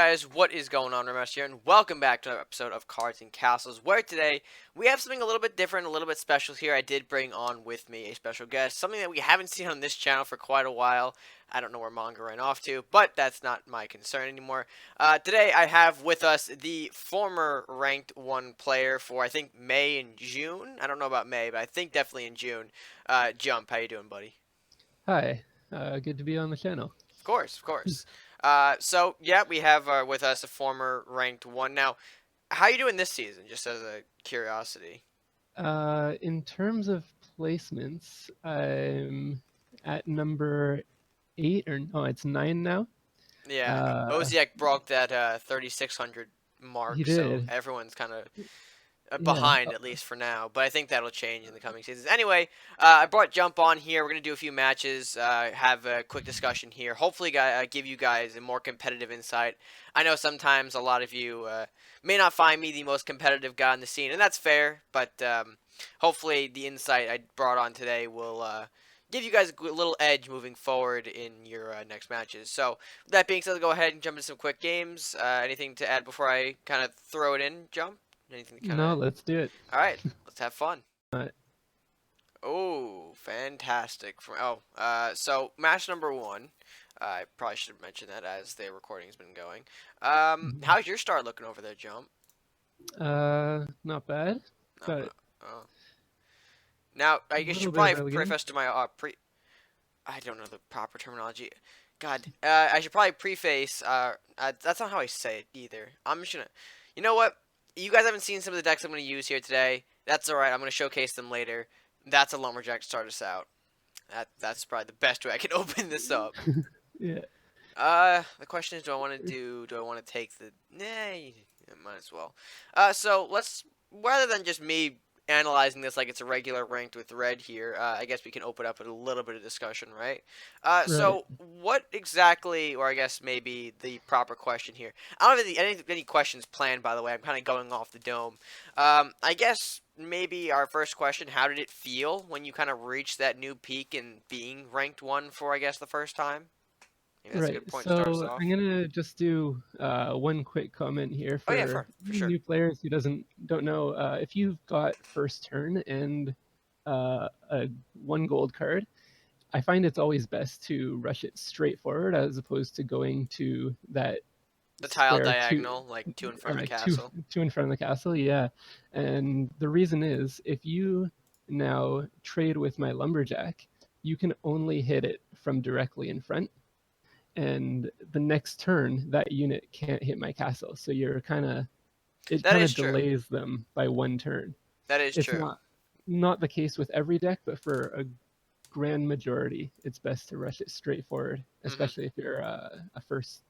guys, what is going on? RedMaster here, and welcome back to another episode of Cards and Castles, where today we have something a little bit different, a little bit special here. I did bring on with me a special guest, something that we haven't seen on this channel for quite a while. I don't know where manga ran off to, but that's not my concern anymore. Today I have with us the former ranked 1 player for, I think, May and June. I don't know about May, but I think definitely in June. Jump, how you doing, buddy? Hi, good to be on the channel. Of course, of course. So yeah, we have with us a former ranked 1. Now, how you doing this season? Just as a curiosity. In terms of placements, I'm at number 8 or no, it's 9 now. Yeah, Uh, Oziak broke that 3,600 he mark, so did, everyone's kind of yeah. behind at least for now. But I think that'll change in the coming seasons. Anyway, I brought Jump on here. We're gonna do a few matches, have a quick discussion here. Hopefully, give you guys a more competitive insight. I know sometimes a lot of you may not find me the most competitive guy on the scene, and that's fair. But hopefully, the insight I brought on today will give you guys a little edge moving forward in your next matches. So, with that being said, let's go ahead and jump into some quick games. Anything to add before I kind of throw it in, Jump? Anything to kind No, of... let's do it. All right, let's have fun. Uh, Oh, fantastic! So match number 1. I probably should have mentioned that as the recording's been going. How's your start looking over there, Jump? Not bad. Not Got bad. a Oh. Now, I guess you little should bit of probably early game. preface to my I don't know the proper terminology. God, I should probably preface. That's not how I say it either. I'm just gonna. You know what? You guys haven't seen some of the decks I'm gonna use here today. That's all right. I'm gonna showcase them later. That's a lumberjack to start us out. That's probably the best way I can open this up. Yeah. The question is, do I want to take the, nah, might as well. So let's, rather than just me analyzing this like it's a regular ranked with red here, I guess we can open up with a little bit of discussion, right? Right. So what exactly, or I guess maybe the proper question here. I don't have any questions planned, by the way. I'm kind of going off the dome. I guess maybe our first question, how did it feel when you kind of reached that new peak in being ranked 1 for, I guess, the first time? Maybe that's a Right. good point to start us So off. I'm gonna just do one quick comment here Oh yeah, for for sure. new players who don't know. If you've got first turn and a 1 gold card, I find it's always best to rush it straight forward as opposed to going to that The tile square diagonal, like two in front of the two castle. two in front of the castle. Yeah, and the reason is if you now trade with my lumberjack, you can only hit it from directly in front, and the next turn that unit can't hit my castle. So you're it That kind is of true. delays them by 1 turn. That is It's true. not the case with every deck, but for a grand majority, it's best to rush it straight forward, Mhm. especially if you're a first.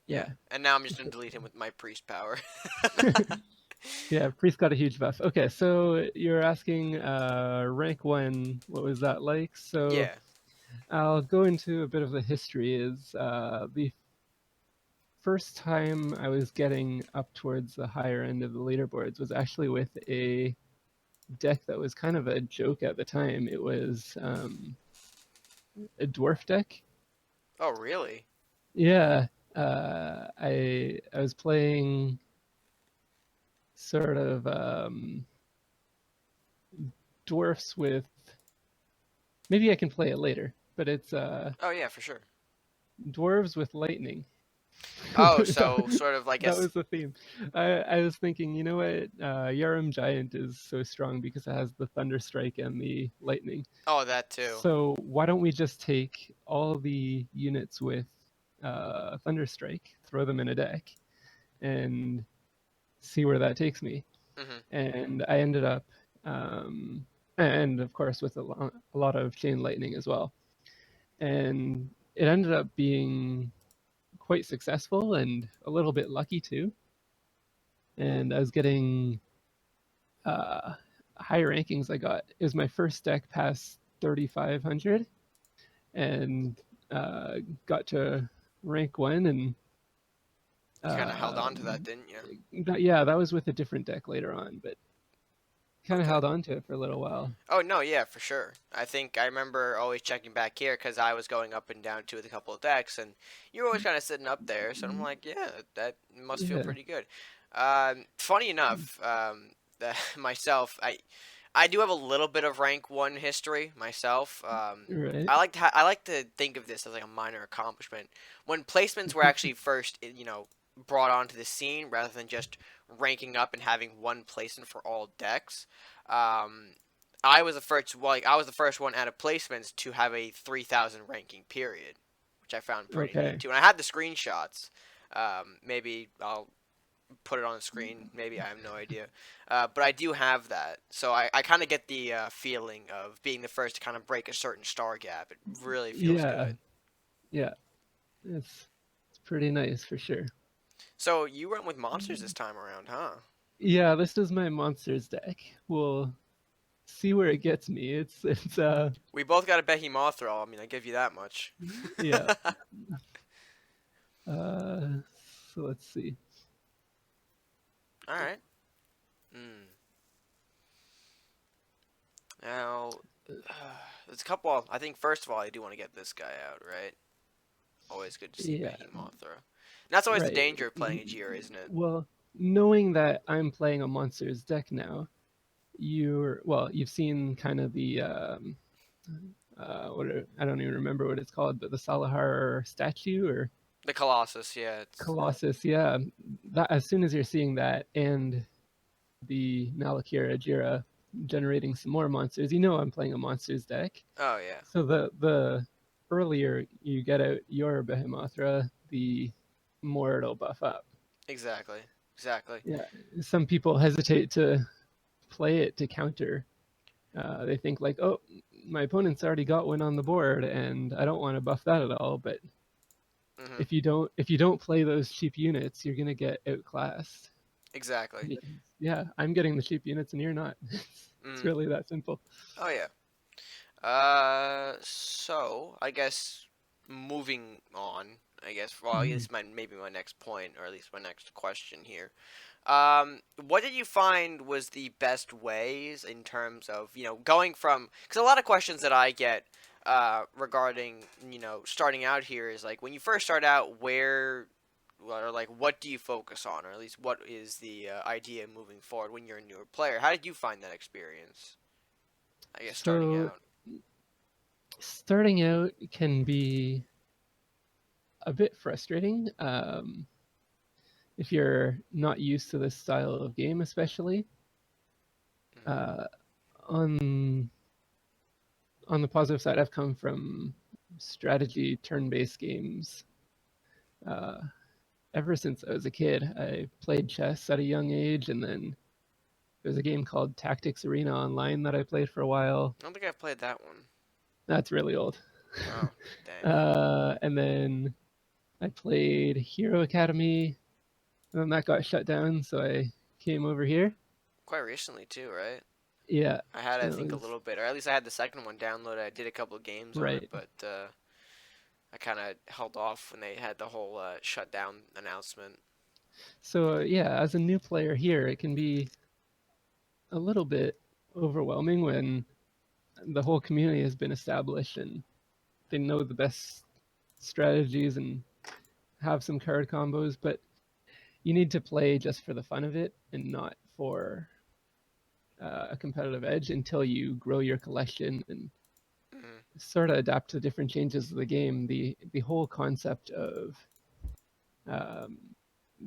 Yeah. Yeah. And now I'm just gonna delete him with my priest power. Yeah, priest got a huge buff. Okay, so you're asking rank 1, what was that like? So Yeah. I'll go into a bit of the history. Is the first time I was getting up towards the higher end of the leaderboards was actually with a deck that was kind of a joke at the time. It was a dwarf deck. Oh really? Yeah, I was playing sort of dwarfs with. Maybe I can play it later, but it's Oh yeah, for sure. dwarves with lightning. Oh, so sort of like That as was the theme. I was thinking, you know what? Yarum Giant is so strong because it has the Thunder Strike and the Lightning. oh that too. So why don't we just take all the units with Thunder Strike, throw them in a deck, and see where that takes me? Mhm. And I ended up, and of course with a lot of Chain Lightning as well. And it ended up being quite successful and a little bit lucky too. And I was getting uh, high rankings. It was my first deck past 3,500, and uh, got to rank 1. And You kind of held on to that, um, didn't you? yeah, that was with a different deck later on. But kind of Okay. held on to it for a little while. Oh no, yeah, for sure. I think I remember always checking back here because I was going up and down to with a couple of decks, and you were always kind of sitting up there. So I'm like, yeah, that must feel Yeah, pretty good. Funny enough, myself, I do have a little bit of rank one history myself. right. I like to think of this as like a minor accomplishment. When placements were actually first, brought onto the scene rather than just ranking up and having one placement for all decks. Um, I was the first, well, like, I was the first one out of placements to have a 3,000 ranking period, which I found pretty neat Okay. too. And I had the screenshots. Maybe I'll put it on the screen. Maybe I have no idea. But I do have that, so I kind of get the feeling of being the first to kind of break a certain star gap. It really feels Yeah, good. yeah. It's pretty nice for sure. So you went with monsters this time around, huh? Yeah, this is my monsters deck. We'll see where it gets me. It's We both got a Behemothral. I mean, I give you that much. yeah. Uh, so let's see. All right. Mm. Now, there's a couple. I think first of all, I do want to get this guy out, right? Always good to see Yeah, Behemothra. And that's always the right. danger of playing a Jira, isn't it? Well, knowing that I'm playing a monsters deck now, you've seen kind of the I don't even remember what it's called, but the Salahar statue or The Colossus, yeah. It's Colossus. Yeah, that as soon as you're seeing that and the Malakira Jira generating some more monsters, you know I'm playing a monsters deck. oh yeah, So the earlier you get out your Behemothra, the more it'll buff up. exactly, exactly. Yeah, some people hesitate to play it to counter. They think like, oh, my opponent's already got one on the board, and I don't want to buff that at all. But Hmm. if you don't play those cheap units, you're gonna get outclassed. Exactly. Yeah, I'm getting the cheap units, and you're not. It's Mm. really that simple. Oh yeah. So I guess moving on. I guess well, I Mhm. guess maybe my next point, or at least my next question here. What did you find was the best ways in terms of, going from, because a lot of questions that I get regarding, starting out here is like when you first start out, where, or like what do you focus on, or at least what is the idea moving forward when you're a newer player? How did you find that experience? I guess starting So out. starting out can be a bit frustrating if you're not used to this style of game, especially. Hmm. Uh, on on the positive side, I've come from strategy turn-based games. Uh, Ever since I was a kid, I played chess at a young age, and then there's a game called Tactics Arena Online that I played for a while. I don't think I've played that one. That's really old. Oh, dang. And then I played Hero Academy, and then that got shut down, so I came over here. Quite recently too, right? Yeah, I had, I and it think, a was little bit, or at least I had the second one downloaded. I did a couple of games on it, right. but I kind of held off when they had the whole shutdown announcement. So yeah, as a new player here, it can be a little bit overwhelming when the whole community has been established and they know the best strategies and have some card combos, but you need to play just for the fun of it and not for a competitive edge until you grow your collection and Hmm. sort of adapt to different changes of the game. The whole concept of um,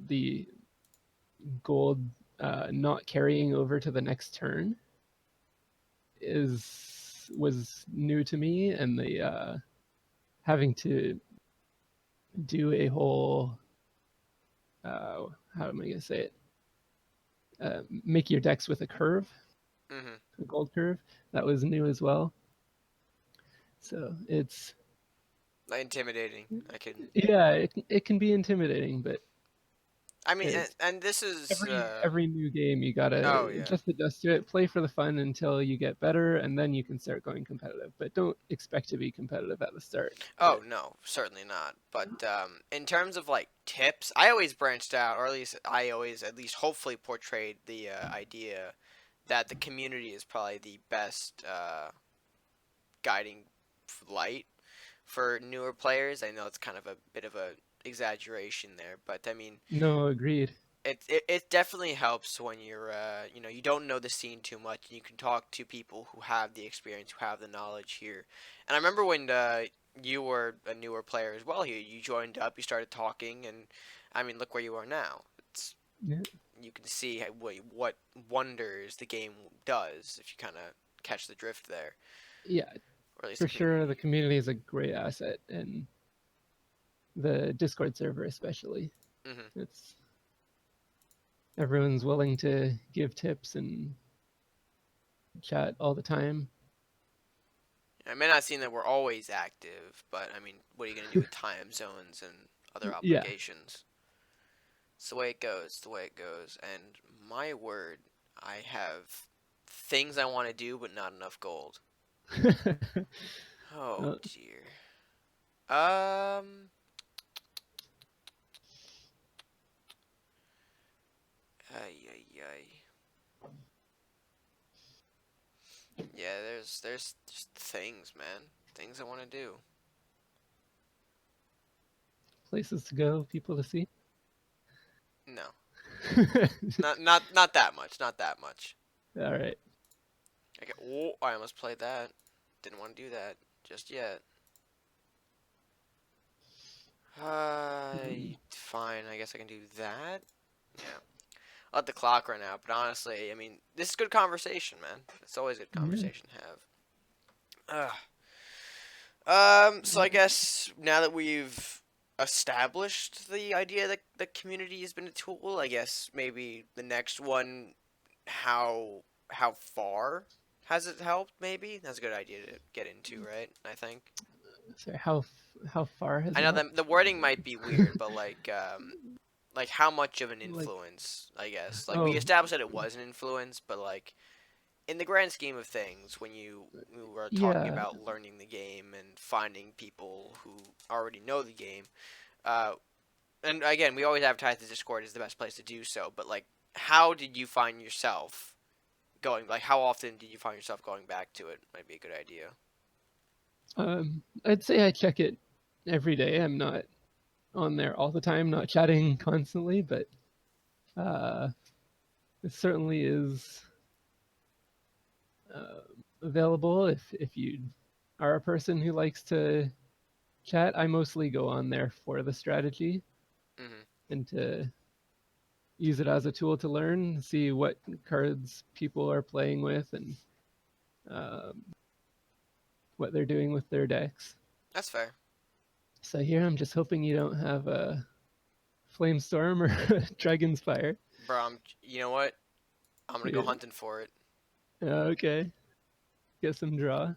the gold not carrying over to the next turn is was new to me, and the having to do a whole how am I going to say it? Make your decks with a curve, Hmm. a gold curve. That was new as well. So it's Like intimidating. I can. yeah, it can be intimidating, but I mean, and, it's and this is. every new game you Oh gotta yeah. just adjust to it, play for the fun until you get better, and then you can start going competitive. But don't expect to be competitive at the start. Oh But no, certainly not. But in terms of like tips, I always branched out, or at least I always, at least hopefully, portrayed the idea that the community is probably the best guiding light for newer players. I know it's kind of a bit of a exaggeration there, but I mean, No, agreed. it definitely helps when you're you don't know the scene too much and you can talk to people who have the experience, who have the knowledge here. And I remember when you were a newer player as well here, you joined up, you started talking, and I mean, look where you are now. It's Yeah, You can see what wonders the game does if you kind of catch the drift there, yeah, or at least for the sure. community. The community is a great asset, and the Discord server especially. Hmm. It's everyone's willing to give tips and chat all the time. I may not seem that we're always active, but I mean, what are you gonna do with time zones and other Yeah. obligations? It's the way it goes. It's the way it goes. And my word, I have things I want to do, but not enough gold. Oh uh, dear. Um. Ay ay ay. Yeah, there's just things, man. Things I want to do. Places to go, people to see. No, not that much. Not that much. All right. Okay. Oh, I almost played that. Didn't want to do that just yet. Fine. I guess I can do that. Yeah. I'll let the clock run out, but honestly, I mean, this is good conversation, man. It's always good Yeah. conversation to have. So I guess now that we've established the idea that the community has been a tool, I guess maybe the next one, how far has it helped? Maybe that's a good idea to get into, right? I think. Sorry, how far has I it know helped? that the wording might be weird, but like how much of an Like, influence? I guess like we oh, established that it was an influence, but like in the grand scheme of things, when you were talking yeah. about learning the game and finding people who already know the game, uh, and again, we always advertise the Discord is the best place to do so. But like, how did you find yourself going? Like, how often did you find yourself going back to it? Might be a good idea. I'd say I check it every day. I'm not on there all the time, not chatting constantly, but uh, it certainly is uh, available if you are a person who likes to chat. I mostly go on there for the strategy Hmm. and to use it as a tool to learn, see what cards people are playing with, and um, what they're doing with their decks. That's fair, So here I'm just hoping you don't have a Flamestorm or a Dragon's Fire. bro. You know what? I'm gonna go Yeah. hunting for it. Okay, get some draw.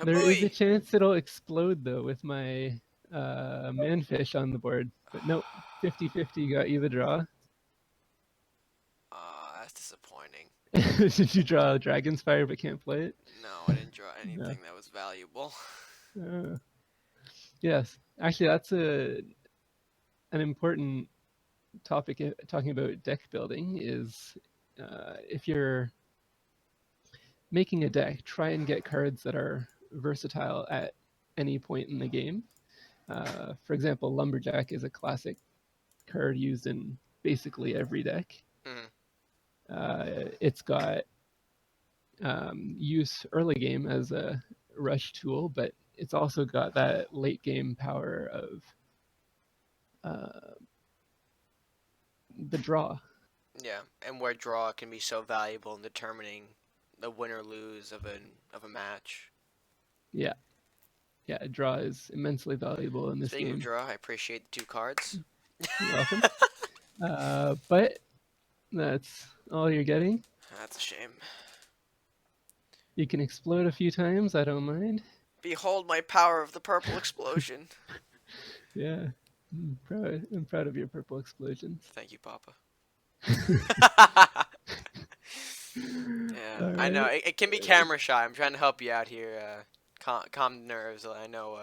There is a Habooey! chance it'll explode though with my manfish on the board. But nope, 50-50 got you the draw. That's disappointing. Did you draw a Dragon's Fire but can't play it? No, I didn't draw No. anything that was valuable. Uh, yes, actually, that's an important topic talking about deck building is if you're making a deck, try and get cards that are versatile at any point in the game. For example, Lumberjack is a classic card used in basically every deck. Hmm. It's got use early game as a rush tool, but it's also got that late game power of uh, the draw. Yeah, and where draw can be so valuable in determining the win or lose of a match. Yeah, yeah, draw is immensely valuable in this Speaking of game. draw, I appreciate the two cards. You're welcome. But that's all you're getting. That's a shame. You can explode a few times. I don't mind. Behold my power of the purple explosion. Yeah, I'm proud of your purple explosions. Thank you, Papa. All Damn, I know right. it can be camera shy. I'm trying to help you out here. Calm the nerves. I know.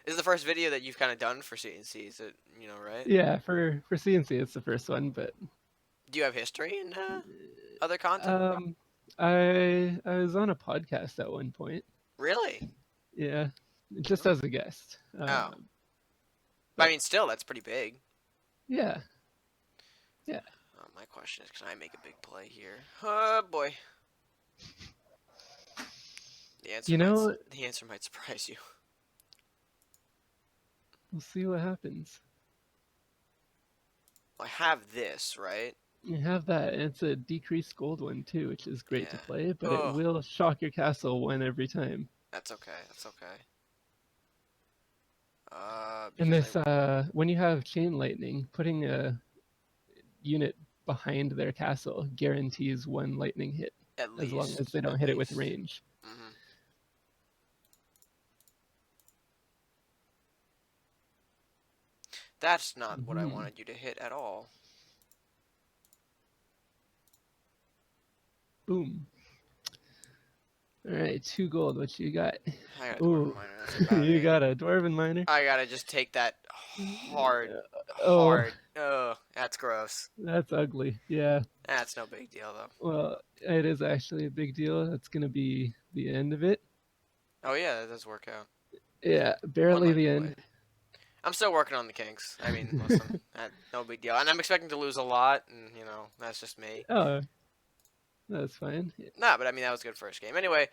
This is the first video that you've kind of done for CNC. Is it? Right? Yeah, for CNC it's the first one, but Do you have history in? other content? Um, I was on a podcast at one point. Really? Yeah, just Hmm. as a guest. Oh, I But mean, still, that's pretty big. yeah, yeah. My question is, can I make a big play here? Oh boy, the answer You might know, the answer might surprise you. we'll see what happens. I have this, right? You have that, and it's a decreased gold one too, which is great to Yeah. play, but it Oh, will shock your castle one every time. that's okay. That's okay. And Because I this, when you have chain lightning, putting a unit behind their castle guarantees one lightning hit, at as long as least, they don't at hit it with least. range. Hmm. That's not what I Hmm. wanted you to hit at all. Boom. All right, 2 gold. What you got? I got a dwarven Ooh, miner. That's about you it. got a dwarven miner. I gotta just take that hard, Oh, hard. Ugh, that's gross. that's ugly. Yeah. That's no big deal though. Well, it is actually a big deal. That's gonna be the end of it. Oh yeah, that does work out. Yeah, One barely the lightning blade. end. I'm still working on the kinks. I mean, listen, no big deal. And I'm expecting to lose a lot, and that's just me. Oh, that's fine. Nah, but I mean that was a good first game. Anyway,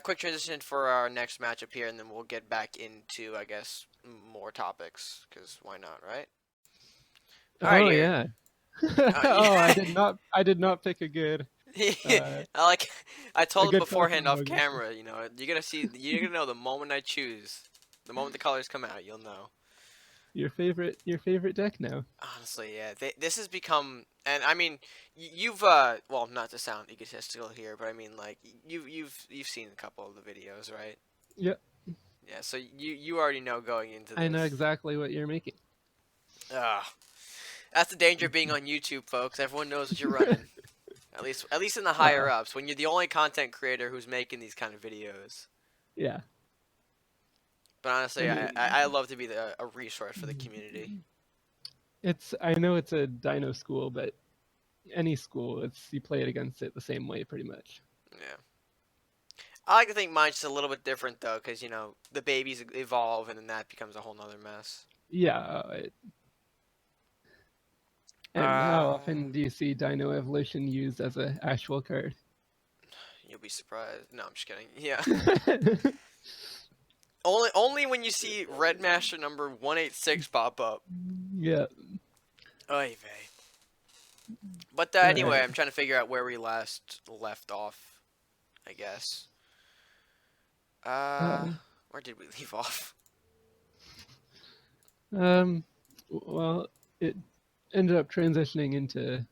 quick transition for our next matchup here, and then we'll get back into, I guess, more topics. Cause why not, right? All right, Oh here. yeah. Oh, Yeah. I did not pick uh, I like. I a told him good beforehand off Pokemon. camera. You're gonna see. You're gonna know the moment I choose. The moment the colors come out, you'll know. Your favorite deck now. Honestly, yeah. This has become, and I mean, you've well, not to sound egotistical here, but I mean, like, you've seen a couple of the videos, right? Yep, Yeah. So you already know going into I know this. exactly what you're making. Ah, that's the danger of being on YouTube, folks. Everyone knows what you're running. At least in the higher uh, ups, when you're the only content creator who's making these kind of videos. yeah. But I honestly, I mean, love to be a resource for the community. I know it's a Dino school, but any school, it's you play it against it the same way, pretty much. Yeah. I like to think mine's just a little bit different though, because the babies evolve, and then that becomes a whole nother mess. Yeah. And how Uh, often do you see Dino Evolution used as a actual card? you'll be surprised. No, I'm just kidding. Yeah. Only when you see RedMaster number 186 pop up. Yeah. Oy vey. But All anyway, right. I'm trying to figure out where we last left off, I guess. Uh, Uh, where did we leave off? well, it ended up transitioning into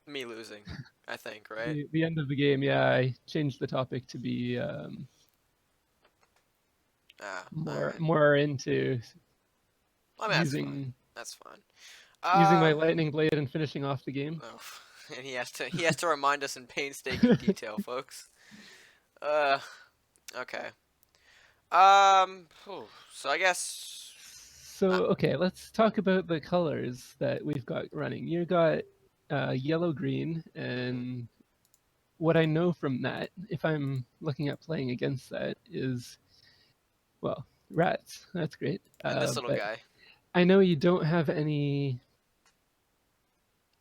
Me losing, I think, right? the end of the game. Yeah, I changed the topic to be Ah, more alright. more into I mean, that's fine. using That's fine. using my lightning blade and finishing off the game. Oh, and he has to remind us in painstaking detail, folks. Uh, okay. So I guess, So okay, let's talk about the colors that we've got running. You got yellow green, mhm. and what I know from that, if I'm looking at playing against that, is well, rats. That's great. And this little But guy. I know you don't have any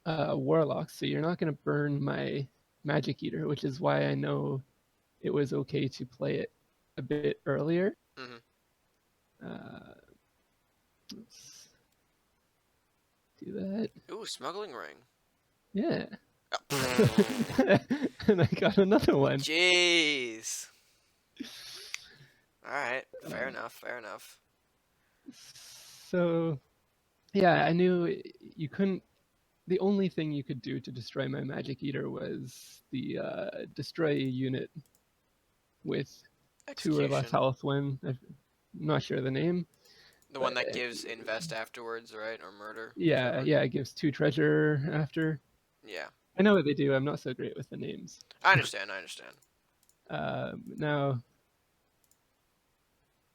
warlocks, so you're not going to burn my magic eater, which is why I know it was okay to play it a bit earlier. Hmm. Uh, let's do that. Ooh, smuggling ring. Yeah. Oh, And I got another one. jeez. All right, fair Uh, enough. Fair enough. so yeah, I knew you couldn't. The only thing you could do to destroy my magic eater was the destroy a unit with 2 or less Execution. health. I'm not sure the name, The one but that gives invest afterwards, right? Or murder, yeah, whichever. yeah, it gives 2 treasure after. Yeah, I know what they do. I'm not so great with the names. I understand. I understand. Now,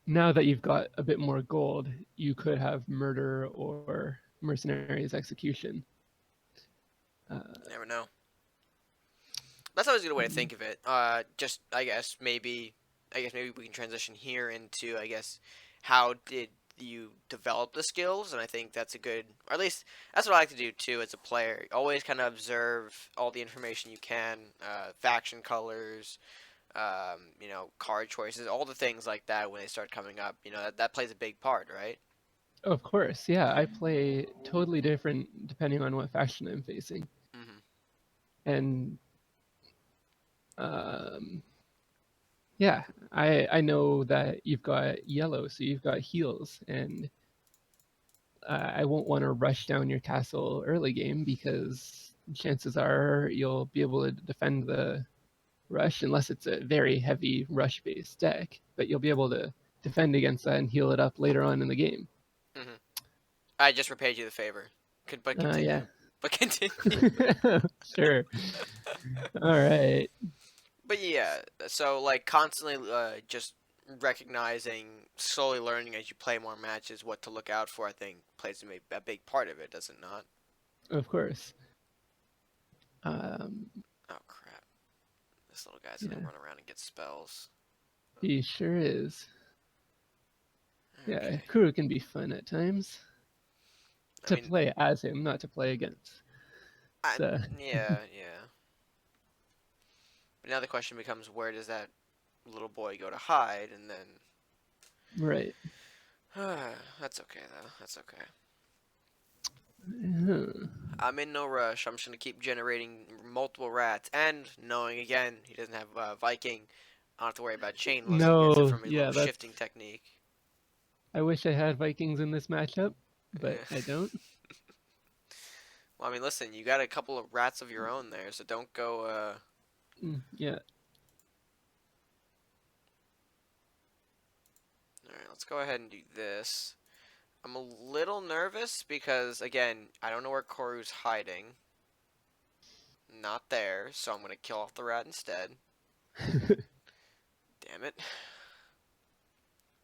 now that you've got a bit more gold, you could have murder or mercenaries execution. Uh, You never know. That's always a good way to Mhm. think of it. Just I guess maybe we can transition here into I guess how did you develop the skills, and I think that's a good, or at least that's what I like to do too as a player. Always kind of observe all the information you can, faction colors, card choices, all the things like that when they start coming up. That plays a big part, right? Of course, yeah. I play totally different depending on what faction I'm facing, Hmm. and um, yeah, I know that you've got yellow, so you've got heals, and I won't want to rush down your castle early game because chances are you'll be able to defend the rush unless it's a very heavy rush based deck, but you'll be able to defend against that and heal it up later on in the game. Hmm. I just repaid you the favor. But Yeah. continue. But continue. Sure. All right. But yeah, so like constantly just recognizing, slowly learning as you play more matches what to look out for, I think plays a big part of it, does it not? Of course. Um, Oh crap. This little guy's gonna yeah, run around and get spells. he sure is. Yeah, Okay. Kuru can be fun at times I to mean, play as him, not to play against. I, So, yeah, yeah. But now the question becomes, where does that little boy go to hide? And right. then, that's okay though. That's okay. Uh, I'm in no rush. I'm just gonna keep generating multiple rats, and knowing again he doesn't have Viking, I don't have to worry about chain unless he gets it no, from a little yeah, shifting that's. technique. I wish I had Vikings in this matchup, but Yeah. I don't. Well, I mean, listen, you got a couple of rats of your own there, so don't go. Yeah. All right, let's go ahead and do this. I'm a little nervous because again, I don't know where Koru's hiding. Not there, so I'm gonna kill off the rat instead. Damn it.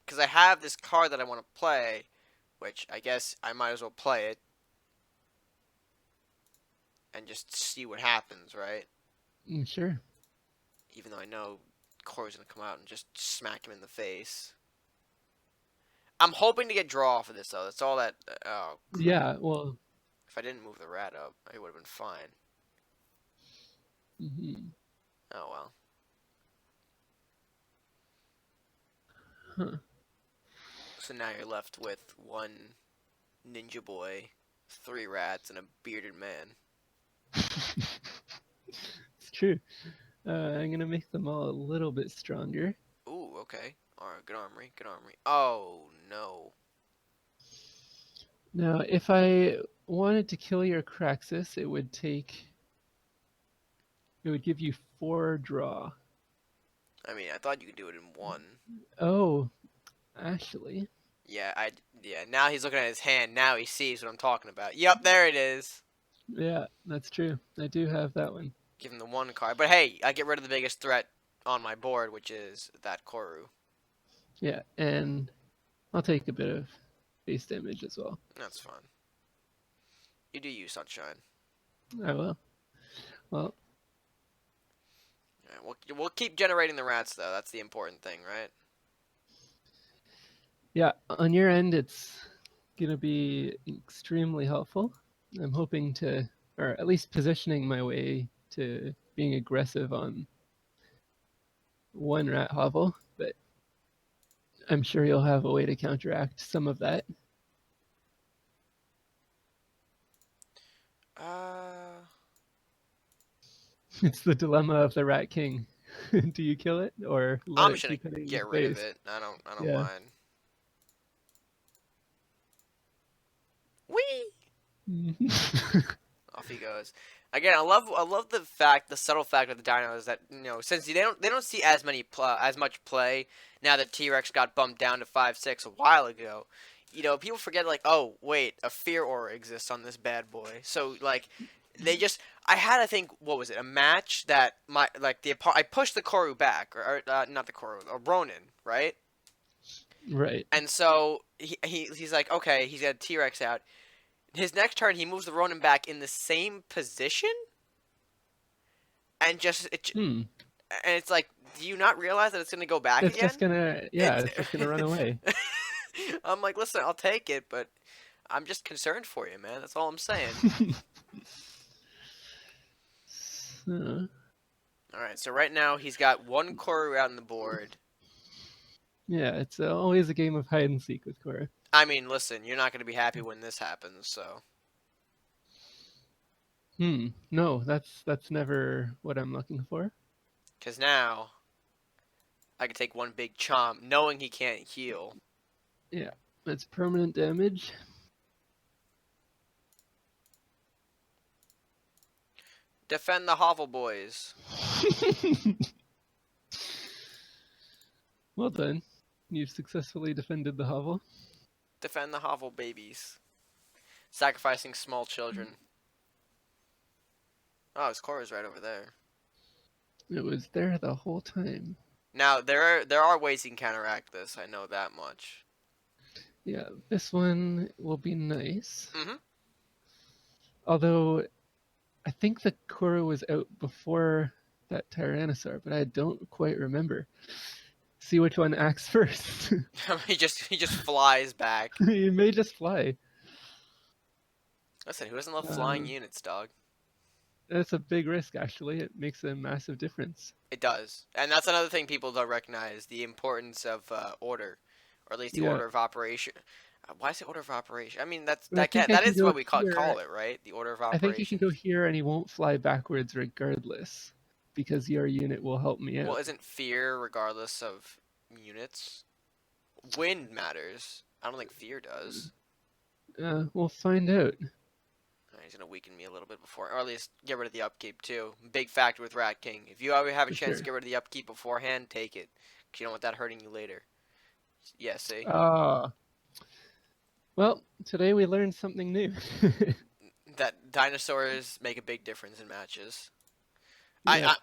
Because I have this card that I want to play, which I guess I might as well play it and just see what happens, right? Sure. Even though I know Corey's gonna come out and just smack him in the face. I'm hoping to get draw for this though. That's all that. Oh crap! Yeah, well, If I didn't move the rat up, it would have been fine. mhm. Oh well. Huh. So now you're left with one ninja boy, three rats, and a bearded man. It's true. I'm gonna make them all a little bit stronger. Ooh, okay. Alright, good armory, good armory. Oh no. Now, if I wanted to kill your Craxus, it would give you 4 draw. I mean, I thought you could do it in one. Oh, actually, Yeah, yeah, now he's looking at his hand. Now he sees what I'm talking about. Yep, there it is. yeah, that's true. I do have that one. Give him the one card. But hey, I get rid of the biggest threat on my board, which is that Koru. Yeah, and I'll take a bit of base damage as well. That's fine. You do you, Sunshine. I will. Well, Yeah, we'll keep generating the rats, though. That's the important thing, right? yeah, on your end, it's gonna be extremely helpful. I'm hoping to, or at least positioning my way to being aggressive on one rat hovel, but I'm sure you'll have a way to counteract some of that. Uh, It's the dilemma of the Rat King. Do you kill it or let I'm it just gonna keep hitting your get rid of face? it. I don't Yeah. mind. Whee! Off he goes. Again, I love the subtle fact of the dinos that since they don't see as much play now that T-Rex got bumped down to 5/6 a while ago. People forget like, oh wait, a fear aura exists on this bad boy. So like, they just I had, I think, what was it, a match that I pushed the Koru back, or not the Koru, a Ronin, right? Right. And so he's like, okay, he's got a T-Rex out. His next turn, he moves the Ronin back in the same position, and just Hmm. and it's like, do you not realize that it's gonna go back It's just again? gonna, yeah, It's it's just gonna run away. I'm like, listen, I'll take it, but I'm just concerned for you, man. That's all I'm saying. So, All right, so right now he's got one Koru out on the board. yeah, it's always a game of hide and seek with Korra. I mean, listen, you're not gonna be happy when this happens, so. No, that's never what I'm looking for. Because now I can take one big chomp, knowing he can't heal. Yeah, it's permanent damage. Defend the Hovel boys. Well done. You've successfully defended the hovel. Defend the Hovel babies. Sacrificing small children. Oh, his core is right over there. It was there the whole time. Now there are ways he can counteract this. I know that much. Yeah, this one will be nice. Mm-hmm. Although I think the Korra was out before that Tyrannosaur, but I don't quite remember. See which one acts first. he just flies back. He may just fly. Listen, who doesn't love flying Um, units, dog? that's a big risk, actually. It makes a massive difference. It does, and that's another thing people don't recognize: the importance of order, or at least the Yeah, order of operation. Why is it order of operation? I mean, I think I that can is go what we here. call it, right? The order of I think you can operations. go here and he won't fly backwards regardless, because your unit will help me Well, out. isn't fear regardless of units? Wind matters. I don't think fear does. We'll find out. He's gonna weaken me a little bit before, or at least get rid of the upkeep too. Big factor with Rat King. If you ever have a For chance to sure. get rid of the upkeep beforehand, take it, cause you don't want that hurting you later. Yeah, see. Ah, well, today we learned something new. That dinosaurs make a big difference in matches. Yeah.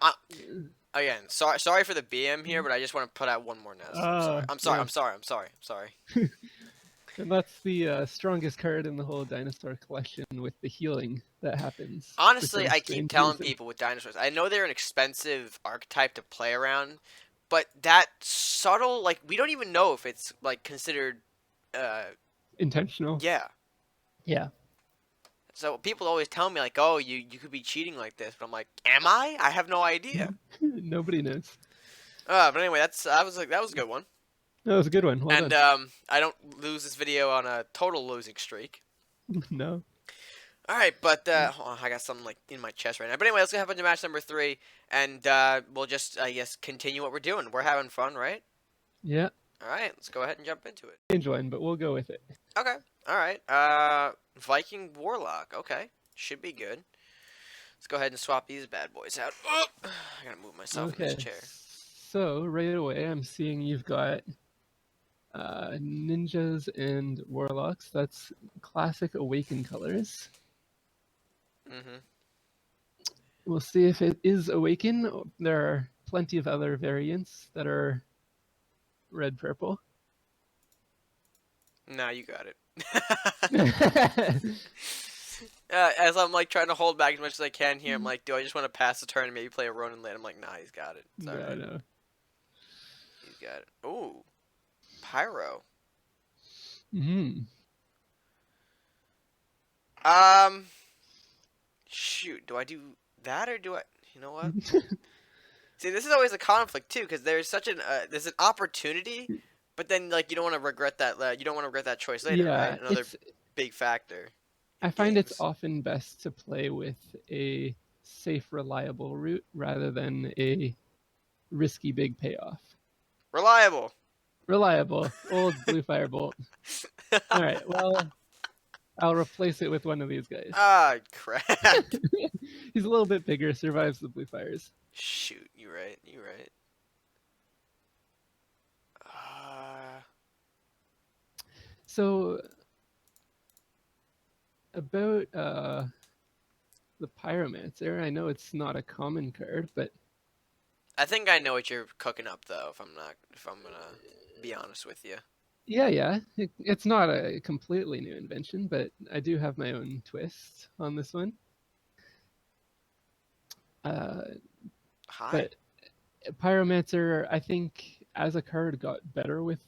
Again, sorry for the BM here, but I just want to put out one more nest. I'm sorry. I'm sorry. Yeah. I'm sorry. I'm sorry. I'm sorry. And that's the strongest card in the whole dinosaur collection with the healing that happens for Honestly, some I keep strange telling reason. people with dinosaurs, I know they're an expensive archetype to play around, but that subtle, like, we don't even know if it's like considered, uh, Intentional. yeah. Yeah. So people always tell me like, oh, you could be cheating like this, but I'm like, am I? I have no idea. Nobody knows. But anyway, that was a good one. That was a good one. Well And done. I don't lose this video on a total losing streak. No. All right, but hold on, I got something like in my chest right now. But anyway, let's go have into match number 3, and we'll just I guess continue what we're doing. We're having fun, right? Yeah. All right, let's go ahead and jump into it. Enjoying, but we'll go with it. Okay. All right. Viking Warlock. Okay, should be good. Let's go ahead and swap these bad boys out. Oh, I gotta move myself in this Okay. chair. So right away, I'm seeing you've got ninjas and warlocks. That's classic awaken colors. Mm-hmm. We'll see if it is awaken. There are plenty of other variants that are red purple. Nah, you got it. As I'm like trying to hold back as much as I can here, I'm like, do I just want to pass the turn and maybe play a Ronin late? I'm like, nah, he's got it. It's all No, right. no. He's got it. Ooh, Pyro. Hmm. Um, shoot, do I do that or do I? You know what? See, this is always a conflict too, because there's such an there's an opportunity, but then like you don't want to regret that. You don't want to regret that choice later, Yeah, right? Another it's. big factor I in find it's games. often best to play with a safe, reliable route rather than a risky big payoff. Reliable. Reliable, old blue firebolt. All right, well, I'll replace it with one of these guys. Ah, crap. He's a little bit bigger, survives the blue fires. Shoot, you right. You right. So about the pyromancer, I know it's not a common card, but I think I know what you're cooking up though. If I'm gonna be honest with you. yeah, it's not a completely new invention, but I do have my own twist on this one. Uh, high. But Pyromancer, I think, as a card, got better with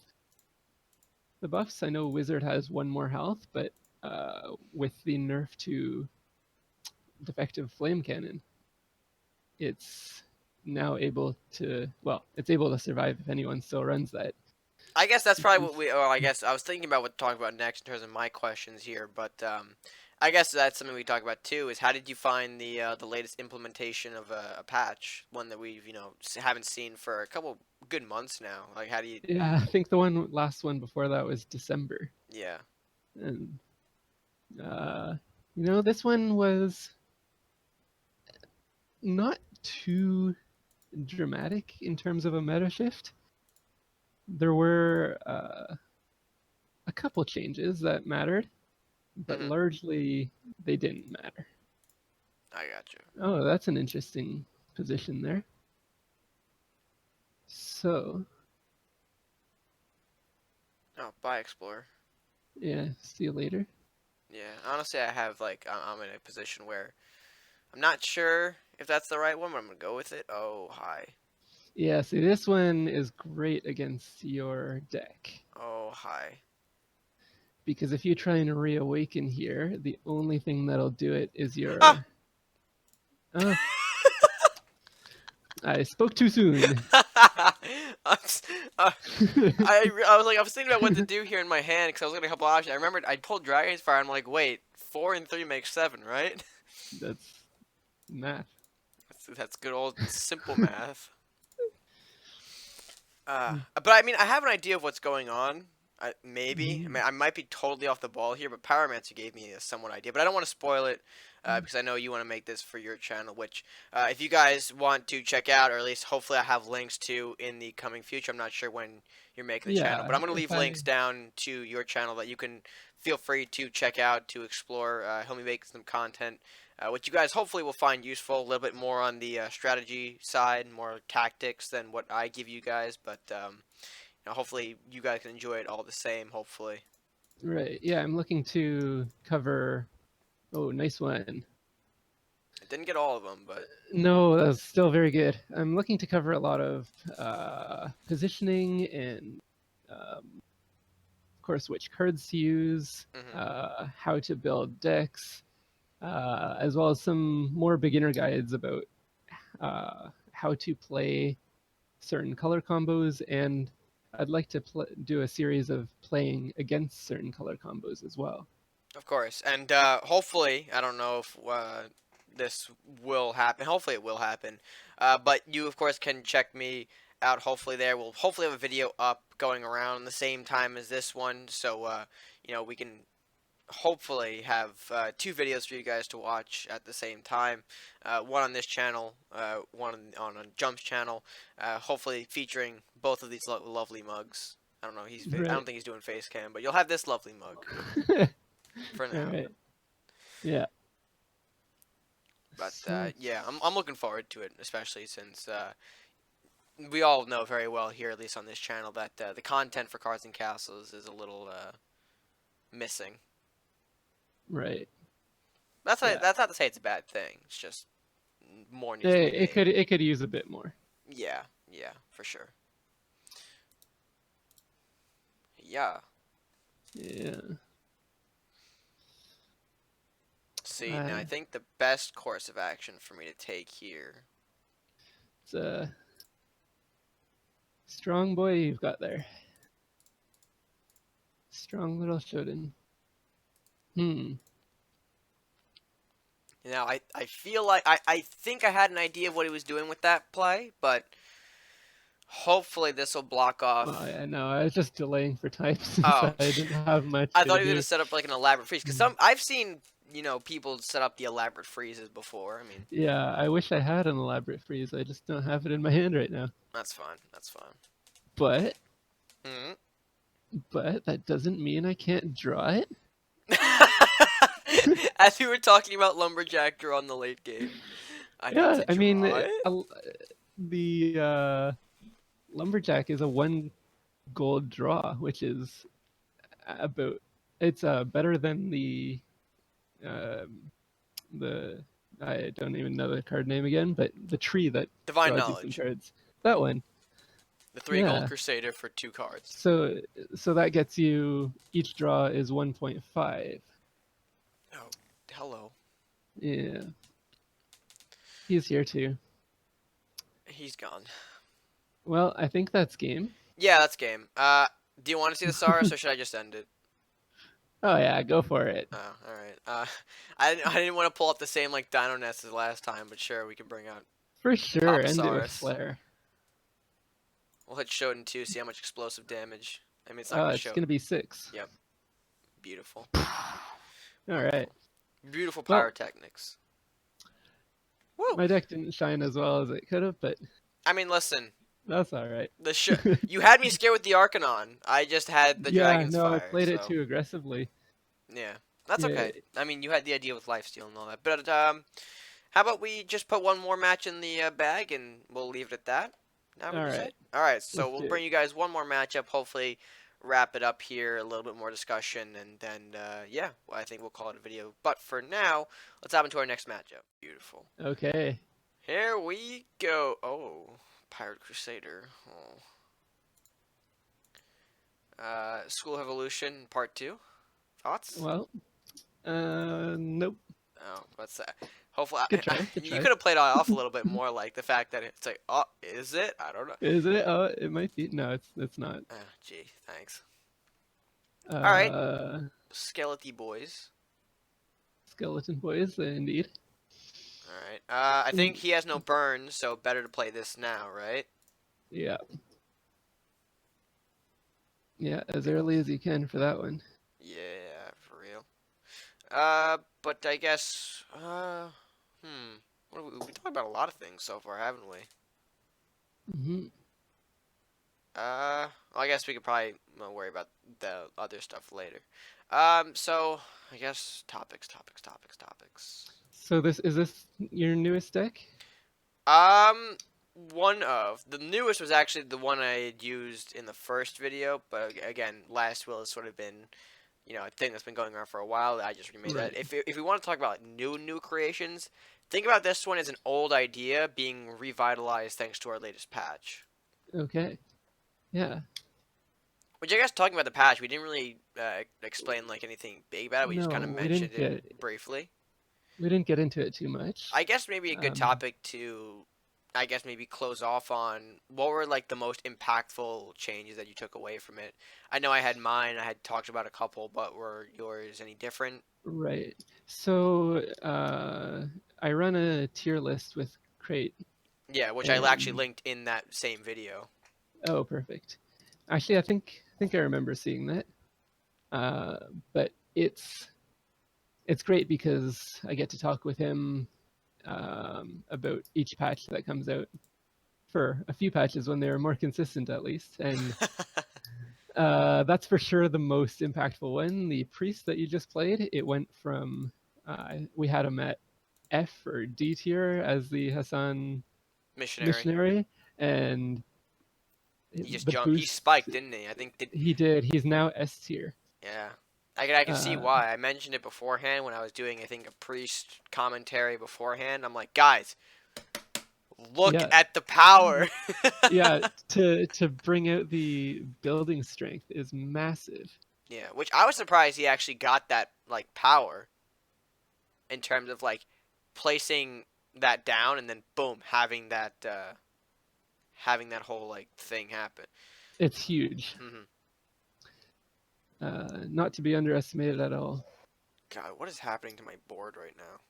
the buffs. I know Wizard has one more health, but with the nerf to defective flame cannon, it's now able to, well, it's able to survive if anyone still runs that. I guess that's probably Because, what we. Or I guess I was thinking about what to talk about next in terms of my questions here, but I guess that's something we talk about too. Is how did you find the latest implementation of a patch, one that we've haven't seen for a couple good months now? Like, how do you? yeah, I think the last one before that was December. Yeah. And, uh, this one was not too dramatic in terms of a meta shift. There were a couple changes that mattered, but Hmm. largely they didn't matter. I got you. Oh, that's an interesting position there. So, Oh, bye, Explorer. yeah, see you later. Yeah. Honestly, I have like I'm in a position where I'm not sure if that's the right one, but I'm gonna go with it. Oh, hi. Yeah, see, this one is great against your deck. Oh, hi. Because if you try and reawaken here, the only thing that'll do it is Ah! your. Oh, I spoke too soon. I'm s- uh, I was thinking about what to do here in my hand because I was gonna a couple options. I remembered I pulled Dragon's Fire. I'm like, wait, 4 and 3 makes 7, right? That's math. That's good old simple math. But I mean, I have an idea of what's going on. Maybe. I Mm-hmm. mean, I might be totally off the ball here, but Pyromancer gave me a somewhat idea. But I don't want to spoil it because I know you want to make this for your channel. Which, if you guys want to check out, or at least hopefully I have links to in the coming future. I'm not sure when you're making the channel, but Yeah, I'm gonna if leave I. links down to your channel that you can feel free to check out to explore. Help me make some content which you guys hopefully will find useful. A little bit more on the strategy side, more tactics than what I give you guys, but hopefully you guys can enjoy it all the same. Hopefully, Right, yeah, I'm looking to cover. Oh, nice one. I didn't get all of them, but No, that's still very good. I'm looking to cover a lot of positioning and, of course, which cards to use, hmm how to build decks, as well as some more beginner guides about how to play certain color combos. And I'd like to do a series of playing against certain color combos as well. of course, and hopefully I don't know if this will happen. Hopefully it will happen, but you of course can check me out. Hopefully there will hopefully have a video up going around the same time as this one, so we can hopefully have 2 videos for you guys to watch at the same time. One on this channel, one on Jump's channel. Hopefully featuring both of these lovely mugs. I don't know. I don't Right. think he's doing face cam, but you'll have this lovely mug for All now. right. Yeah. But So yeah, I'm looking forward to it, especially since we all know very well here, at least on this channel, that the content for Cards and Castles is a little missing. right. Yeah. That's not to say it's a bad thing. It's just more needs to be It made. could use a bit more. Yeah, yeah, for sure. Yeah. Yeah. See, now I Uh, think the best course of action for me to take here. it's a strong boy you've got there. Strong little Shodan. Hmm. Now, I feel like I think I had an idea of what he was doing with that play, but hopefully this will block Well, off. I know. I was just delaying for time since Oh, I didn't have much I to thought he was gonna do. set up like an elaborate freeze. Cause I've seen people set up the elaborate freezes before. I mean, Yeah, I wish I had an elaborate freeze. I just don't have it in my hand right now. that's fine. That's fine. But Hmm. that doesn't mean I can't draw it. As we were talking about lumberjack draw in the late game, I need Yeah, to I mean, draw it. the lumberjack is a one gold draw, which is about it's better than um, the I don't even know the card name again, but the tree that Divine draws you some Knowledge. cards. That one. The 3 gold Yeah. Crusader for 2 cards. So so that gets you, each draw is 1.5. Oh, hello. Yeah. He's here too. He's gone. Well, I think that's game. Yeah, that's game. Do you want to see the Saurus or should I just end it? Oh yeah, go for it. Oh, all right. I didn't want to pull up the same like Dino Nest as last time, but sure, we can bring out For sure, end it with Papasaurus. flare. We'll hit Shoten too, see how much explosive damage. I mean, it's not gonna It's show. gonna be 6. Yep, beautiful, All right. beautiful, beautiful Well, pyrotechnics. Woo! my deck didn't shine as well as it could have, but I mean, listen, that's all right. you had me scared with the Arcanon. I just had the Yeah, Dragon's no, I Fire, played it so too aggressively. yeah, that's Yeah, okay. I mean, you had the idea with lifesteal and all that, but how about we just put one more match in the bag and we'll leave it at that? Now all what you right. say? All right, so Let's we'll do it. bring you guys one more matchup. Hopefully, wrap it up here. A little bit more discussion, and then yeah, well, I think we'll call it a video. But for now, let's hop into our next matchup. Beautiful. Okay. Here we go. Oh, Pirate Crusader. Oh. School of Evolution Part 2. Thoughts? Well, nope. Oh, what's that? Hopefully, Good try. Good you try. could have played it off a little bit more, like the fact that it's like, oh, is it? I don't know. Is it? Oh, it might be. No, it's not. Oh, gee, thanks. All right, Uh, Skeleton Boys. Skeleton Boys, indeed. All right. I think he has no burn, so better to play this now, right? Yeah. Yeah, as early as you can for that one. Yeah, for real. But I guess, we talked about a lot of things so far, haven't we? Hmm. Well, I guess we could probably worry about the other stuff later. So I guess topics. So this your newest deck? Um, one of the newest was actually the one I had used in the first video, but again, Last Will has sort of been, a thing that's been going on for a while. I just remade that. Right. If we want to talk about like, new creations, think about this one as an old idea being revitalized thanks to our latest patch. Okay. Yeah. Which I guess talking about the patch, we didn't really explain like anything big about it. We just kind of No, mentioned it briefly. we didn't get into it too much. I guess maybe a good topic to, I guess maybe close off on. What were like the most impactful changes that you took away from it? I know I had mine. I had talked about a couple, but were yours any different? Right. So I run a tier list with Crate. Yeah, which I actually And linked in that same video. oh, perfect. Actually, I think I remember seeing that. But it's great because I get to talk with him about each patch that comes out for a few patches when they were more consistent at least, and that's for sure the most impactful one. The priest that you just played, it went from we had him at F or D tier as the Hassan Missionary. missionary, and He just the jumped. He boost spiked, didn't he? I think. he did. He's now S tier. Yeah. I can see Uh, why. I mentioned it beforehand when I was doing, I think, a priest commentary beforehand. I'm like, guys, look yeah, at the power. yeah. To bring out the building strength is massive. Yeah, which I was surprised he actually got that like power in terms of like placing that down and then boom, having that whole like thing happen. It's huge. Hmm. Not to be underestimated at all. God, what is happening to my board right now?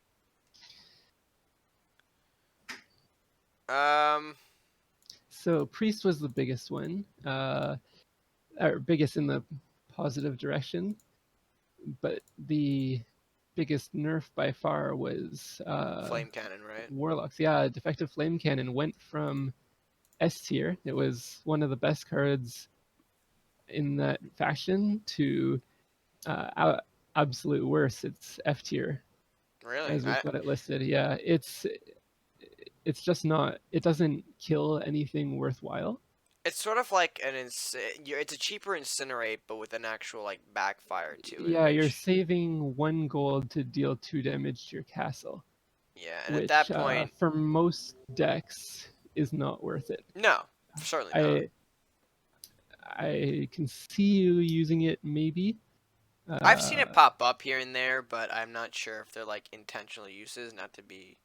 So priest was the biggest one, or biggest in the positive direction, but the biggest nerf by far was Flame cannon, right? warlocks. Yeah, defective flame cannon went from S tier. It was one of the best cards in that faction to absolute worst. It's F tier Really? as we've got it listed. Yeah, it's just not. It doesn't kill anything worthwhile. It's sort of like it's a cheaper incinerate, but with an actual like backfire to it, Yeah, you're which saving 1 gold to deal 2 damage to your castle. Yeah, and at which that point, for most decks is not worth it. no, certainly not. I I can see you using it maybe. I've seen it Uh, pop up here and there, but I'm not sure if they're like intentional uses. Not to be,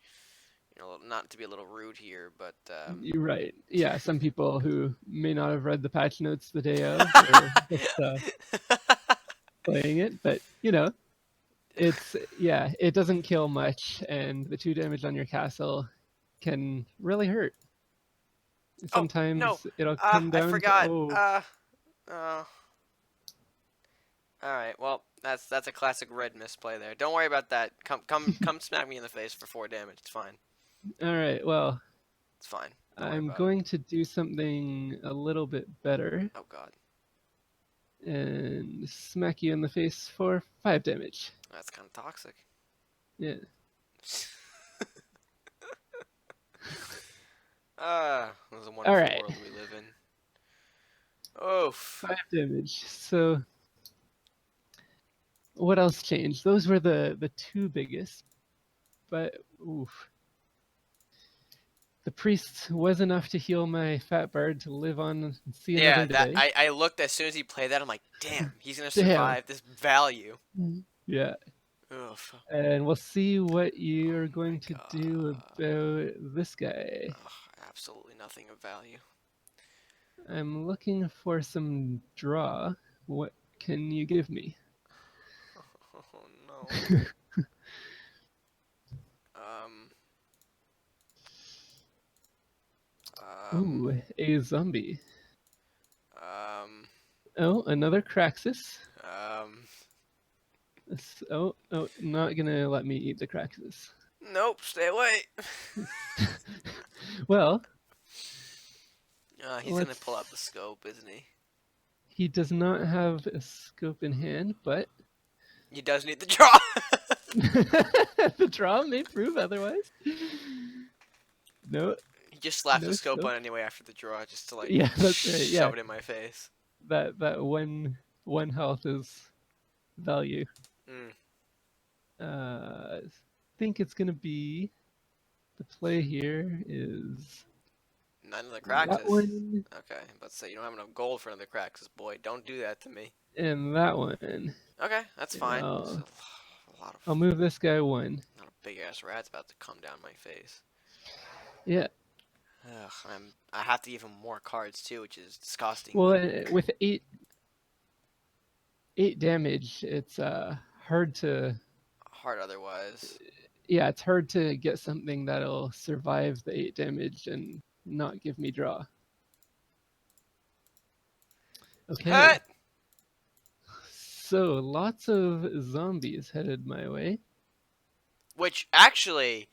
not to be a little rude here, but you're right. Yeah, some people who may not have read the patch notes the day of or just playing it, but it's yeah, it doesn't kill much, and the 2 damage on your castle can really hurt. oh no, Sometimes it'll come I down to forgot. Oh. All right. Well, that's a classic red misplay there. Don't worry about that. Come smack me in the face for 4 damage. It's fine. all right, well, It's fine. Don't worry I'm about it. going to do something a little bit better Oh God, and smack you in the face for 5 damage. that's kind of toxic. Yeah. This is a All wonderful right, world we live in. Oof. 5 damage. So what else changed? Those were the 2 biggest, but oof. The priest was enough to heal my fat bird to live on and see Yeah, another that day. I looked as soon as he played that. I'm like, damn, he's gonna Damn. survive this value. Yeah. Oof. And we'll see what Oh you're my going to do God. about this guy. Ugh, absolutely nothing of value. I'm looking for some draw. What can you give me? Oh no. Um. Um. Ooh, a zombie. Um. Oh, another Craxus. Um. Oh, not gonna let me eat the Craxus. Nope. Stay away. Well, He's gonna pull out the let's. scope, isn't he? He does not have a scope in hand, but He does need the draw. the draw may prove otherwise. No, He just slapped the no scope scope. on anyway after the draw, just to like Yeah, that's right. Yeah, shove it in my face. that one health is value. Mm. I think it's gonna be the play here is None of the that Craxus. one Okay, but say you don't have enough gold for another Craxus, boy. Don't do that to me. and that one. Okay, that's And fine. It's a lot I'll of move this guy one. not a big ass rat's about to come down my face. Yeah. Ugh, I have to give him more cards too, which is disgusting. Well, But with eight damage, it's hard to. hard otherwise. Yeah, it's hard to get something that'll survive the 8 damage and not give me draw. Okay. Cut. So lots of zombies headed my way. Which actually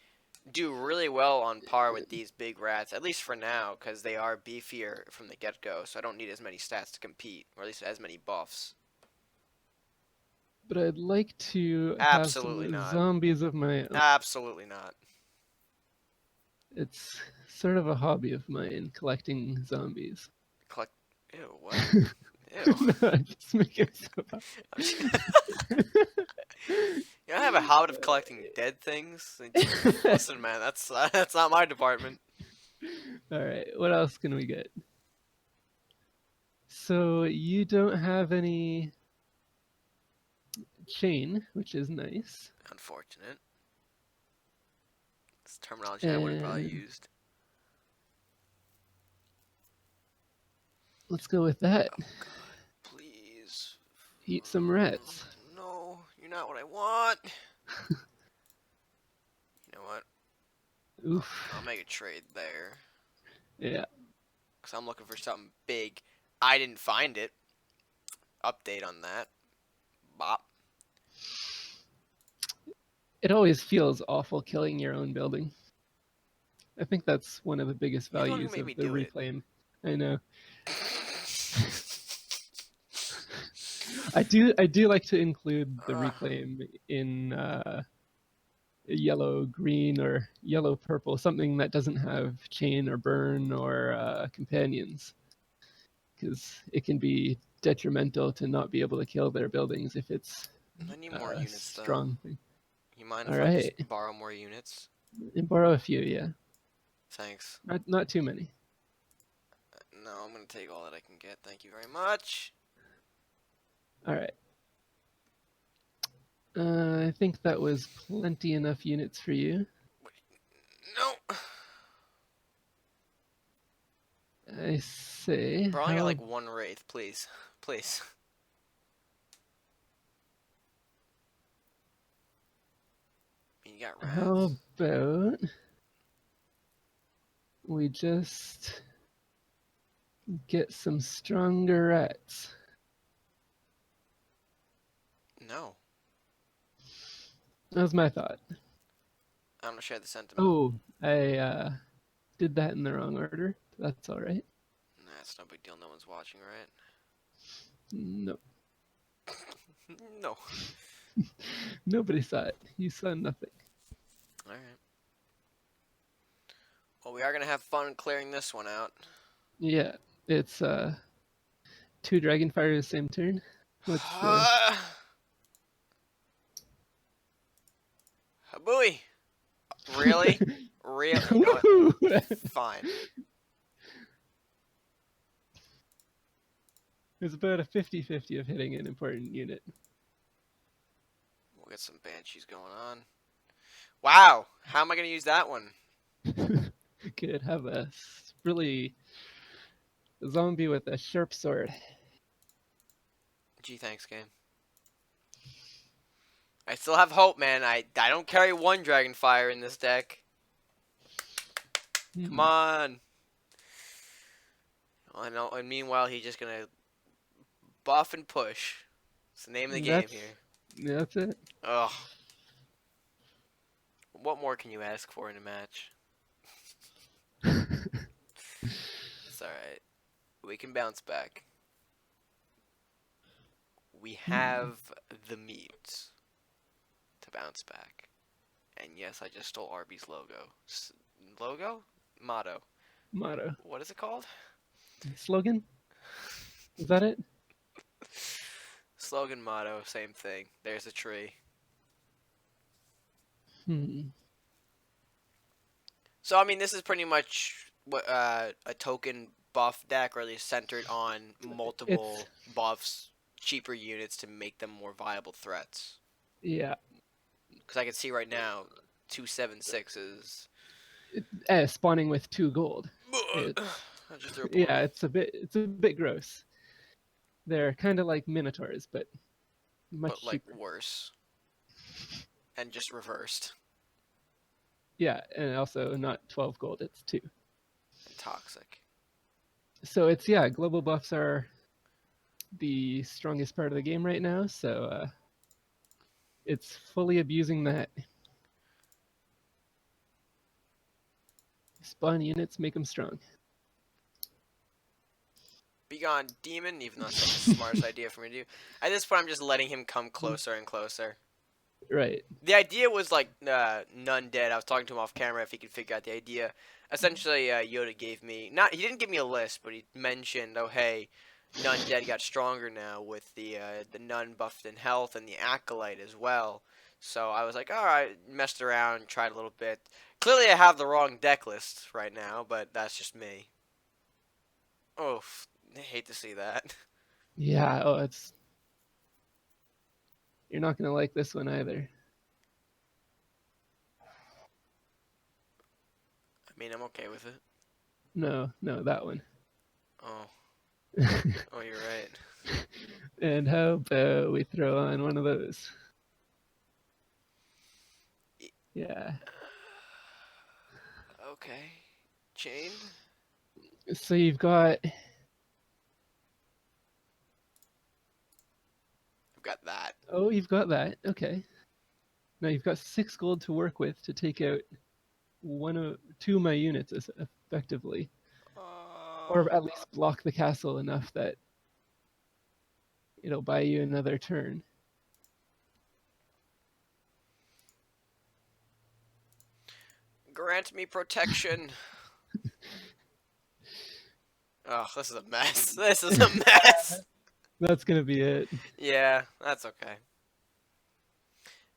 do really well on par with these big rats, at least for now, because they are beefier from the get-go. So I don't need as many stats to compete, or at least as many buffs. But I'd like to have Absolutely some not. zombies of my own. Absolutely not. It's sort of a hobby of mine, collecting zombies. Collect. Ew. What? Ew. No, I'm just making stuff up. You know, I have a habit of collecting dead things. Listen, man, that's not my department. All right, what else can we get? So you don't have any chain, which is nice. Unfortunate. It's terminology I would have probably And used. let's go with that. Oh God, please. Eat some rats. No, you're not what I want. You know what? Oof. I'll make a trade there. Yeah. Because I'm looking for something big. I didn't find it. Update on that. Bop. It always feels awful killing your own building. I think that's one of the biggest You're the one who values made of me the do it. reclaim. I know. I do like to include the reclaim in yellow green or yellow purple, something that doesn't have chain or burn or companions, because it can be detrimental to not be able to kill their buildings if it's I need more a units, though. strong thing. You mind All if I just right. borrow more units? And borrow a few, yeah. Thanks. Not too many. No, I'm gonna take all that I can get. Thank you very much. All right. I think that was plenty enough units for you. No. I say, Bro, I only got like one wraith, please. Please. You got how rats. about we just get some stronger rats? No. That was my thought. I don't share the sentiment. Oh, I did that in the wrong order. That's all right. Nah, it's no big deal. No one's watching, right? No, No. nobody saw it. You saw nothing. Alright. Well, we are gonna have fun clearing this one out. Yeah, it's 2 Dragonfire the same turn. What's the Habooey! Really? Real? You know what? Fine. There's about a 50-50 of hitting an important unit. We'll get some banshees going on. Wow! How am I gonna use that one? Could have a really zombie with a sharp sword. Gee, thanks, game. I still have hope, man. I don't carry one Dragonfire in this deck. Come on. I know. And meanwhile, he's just gonna buff and push. It's the name of the game here. That's it. Ugh. What more can you ask for in a match? It's alright. We can bounce back. We have the meat to bounce back. And yes, I just stole Arby's logo. Logo? Motto. Motto. What is it called? Slogan? Is that it? Slogan, motto, same thing. There's a tree. So, I mean, this is pretty much what a token buff deck, or at least centered on multiple buffs, cheaper units to make them more viable threats. Yeah. Because I can see right now, 2/7/6 spawning with 2 gold. Yeah, it's a bit gross. They're kind of like minotaurs, but much like cheaper. worse, and just reversed. Yeah, and also not 12 gold; it's 2. And toxic. So it's global buffs are the strongest part of the game right now. So it's fully abusing that. Spawn units, make them strong. Be gone, demon, even though that's the smartest idea for me to do. At this point, I'm just letting him come closer and closer. Right. The idea was like none dead. I was talking to him off camera if he could figure out the idea. Essentially, Yoda gave me he didn't give me a list, but he mentioned, oh hey, none dead got stronger now with the nun buffed in health and the acolyte as well. So I was like, all right, messed around, tried a little bit. Clearly, I have the wrong deck list right now, but that's just me. Oof. I hate to see that. Yeah, it's... You're not going to like this one either. I mean, I'm okay with it. No, that one. Oh. Oh, you're right. And how about we throw on one of those? Yeah. Okay. Chained? So you've got... I've got that. Oh, you've got that. Okay. Now you've got 6 gold to work with to take out 2 of my units effectively. Or at least block the castle enough that it'll buy you another turn. Grant me protection. Oh, this is a mess. This is a mess. That's gonna be it. Yeah, that's okay.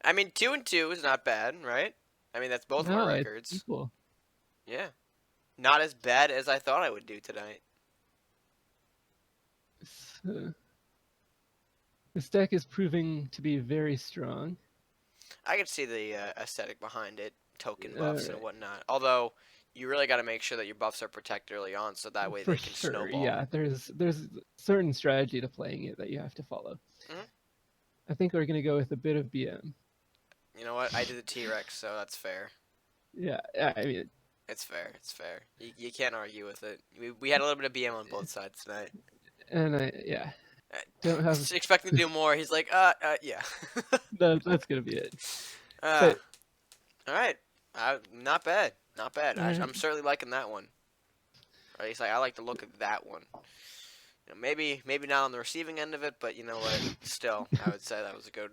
I mean, 2 and 2 is not bad, right? I mean, that's both of our No, it's records. equal. Yeah. Not as bad as I thought I would do tonight. So, this deck is proving to be very strong. I can see the aesthetic behind it, token buffs and Right. whatnot. Although, you really got to make sure that your buffs are protected early on, so that way For they can sure, snowball. yeah. There's certain strategy to playing it that you have to follow. Hmm. I think we're gonna go with a bit of BM. You know what? I did the T-Rex, so that's fair. Yeah, I mean, It's fair. It's fair. You can't argue with it. We had a little bit of BM on both sides tonight. and I yeah Uh, don't have. Expecting to do more. He's like, yeah. That's gonna be it. uh, But all right. Not bad. Not bad. all right, I'm certainly liking that one. Or at least I like the look of that one. Maybe not on the receiving end of it, but you know what? Still, I would say that was a good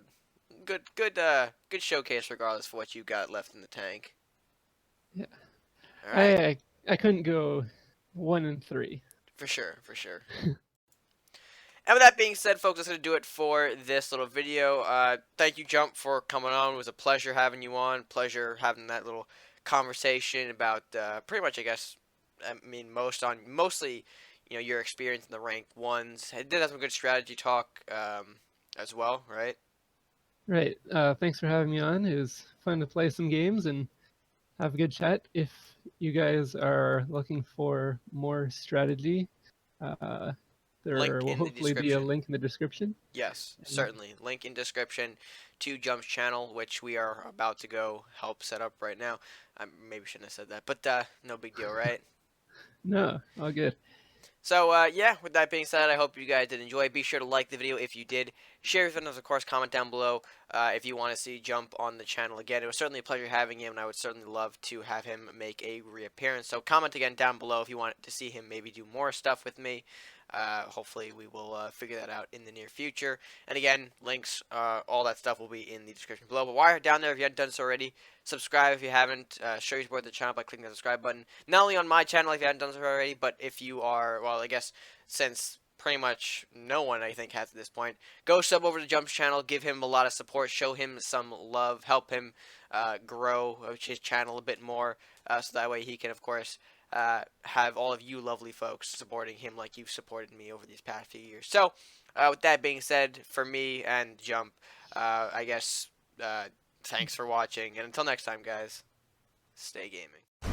showcase, regardless of what you got left in the tank. yeah, All right, I couldn't go 1 and 3. for sure, for sure. And with that being said, folks, that's going to do it for this little video. Thank you, Jump, for coming on. It was a pleasure having you on. Pleasure having that little conversation about pretty much, I guess, I mean, mostly, your experience in the ranked ones. I did have some good strategy talk as well, right? Right. Thanks for having me on. It was fun to play some games and have a good chat. If you guys are looking for more strategy, uh, there Link will in the hopefully be a description. link in the description. Yes, And certainly. Link in description to Jump's channel, which we are about to go help set up right now. I maybe shouldn't have said that, but no big deal, right? no, all good. So, yeah, with that being said, I hope you guys did enjoy. Be sure to like the video if you did. Share with friends, of course, comment down below if you want to see Jump on the channel again. It was certainly a pleasure having him, and I would certainly love to have him make a reappearance. So comment again down below if you want to see him maybe do more stuff with me. Hopefully, we will figure that out in the near future. And again, links, all that stuff will be in the description below. But while you're down there, if you haven't done so already, subscribe if you haven't. Show your support the channel by clicking the subscribe button. Not only on my channel if you haven't done so already, but if you are, well, I guess since pretty much no one I think has at this point, go sub over to Jump's channel, give him a lot of support, show him some love, help him grow his channel a bit more, so that way he can, of course, have all of you lovely folks supporting him like you've supported me over these past few years. So, with that being said, for me and Jump, I guess, thanks for watching, and until next time, guys, stay gaming.